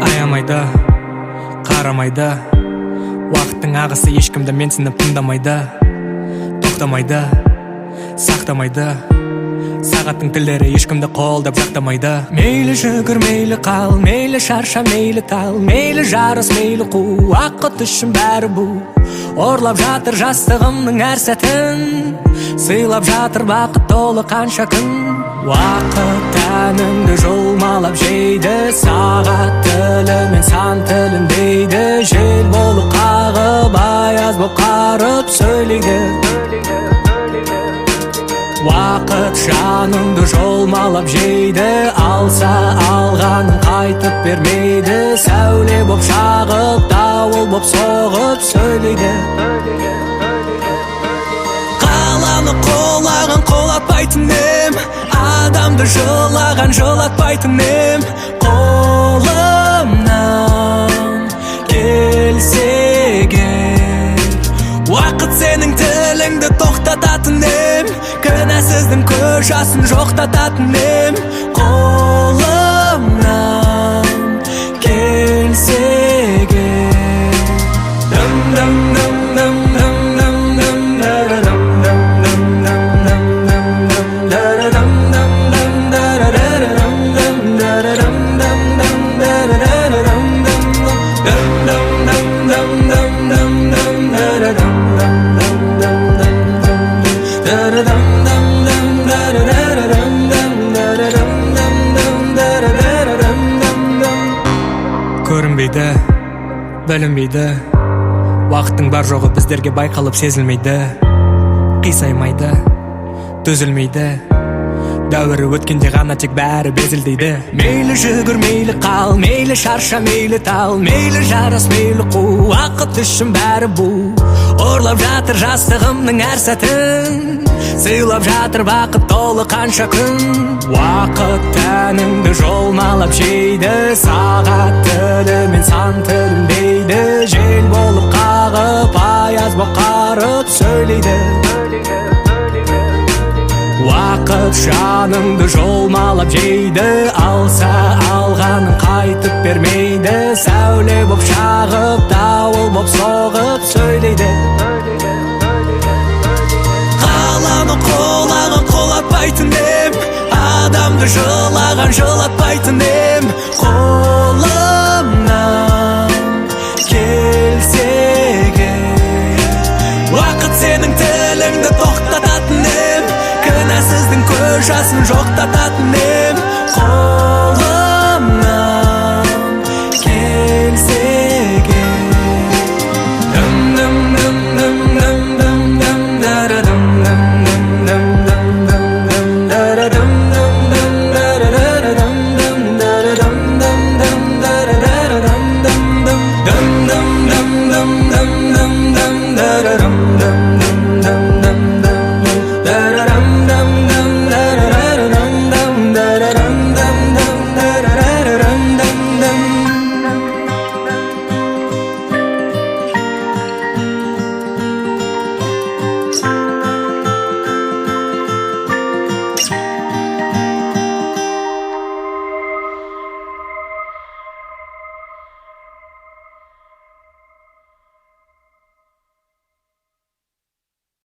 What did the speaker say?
Аямайды, қарамайды, уақыттың ағысы ешкімді менсініп тыңдамайды, тоқтамайды, сақтамайды, сағаттың тілдері ешкімді қолдап жақтамайды. Мейлі жүгір, мейлі қал, мейлі шарша, мейлі тал, мейлі жарыс, мейлі қу, уақыт үшін бәрі бұл. Орлап жатыр жастығымның әр сәтін, сыйлап жатыр бақыт толы қанша күн. Уақыт тәнімді жұлмалап жейді, сағат тілімен сан тіліндейді. Жел болып қағып, аяз болып қарып сөйлейді. Уақыт жанымды жұлмалап жейді, алса алғанын қайтып бермейді. Сәуле боп шағып, дауыл боп соғып сөйлейді. Қаланы қолаған қолатпайтын ем, адамды жылаған жылатпайтын ем. Қолымнан келсе егер, уақыт сенің тіліңді тоқтататын ем, кінәсіздің көз жасын жоқтататын ем. Қолымнан келсе егер, көрінбейді, білінбейді, уақыттың бар жоғы біздерге байқалып сезілмейді. Қисаймайды, төзілмейді, дәуірі өткенде ғана тек бәрі безілдейді. Мейлі жүгір, мейлі қал, мейлі шарша, мейлі тал, мейлі жарас, мейлі қу, уақыт үшін бәрі бұл. Орлап жатыр жастығымның әр сәтін, сыйлап жатыр бақыт толы қанша күн. Уақыт тәніңді жұлмалап жейді, сағат тілімен сан тіліндейді. Жел болып қағып, аяз боп қарып сөйлейді. Уақыт жаныңды жұлмалап жейді, алса алғанын қайтып бермейді. Сәуле боп шағып, дауыл боп соғып сөйлейді. Қаланы қолаған қолатпайтын ем, адамды жылаған жылатпайтын ем. Қолымнан келсе егер, уақыт сенің тіліңді тоқтататын ем, кінәсіздің көз жасын жоқтататын ем.